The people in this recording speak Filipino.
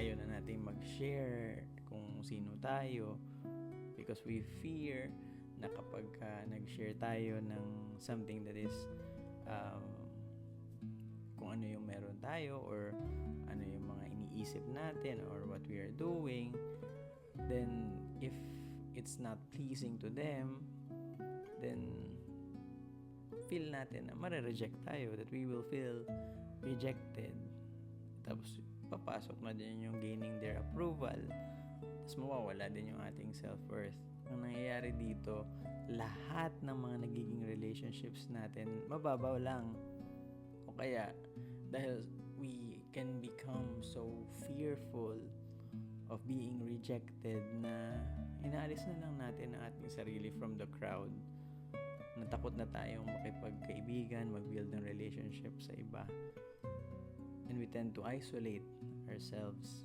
ayaw na natin mag-share kung sino tayo because we fear na kapag nag-share tayo ng something that is kung ano yung meron tayo or ano yung mga iniisip natin or what we are doing, then if it's not pleasing to them, then feel natin na mare-reject tayo, that we will feel rejected. Tapos papasok na din yung gaining their approval, tapos mawawala din yung ating self-worth. Ang nangyayari dito, lahat ng mga nagiging relationships natin mababaw lang. O kaya dahil we can become so fearful of being rejected na inaalis na lang natin ang ating sarili from the crowd. Natakot na tayong makipagkaibigan, mag-build ng relationship sa iba. And we tend to isolate ourselves.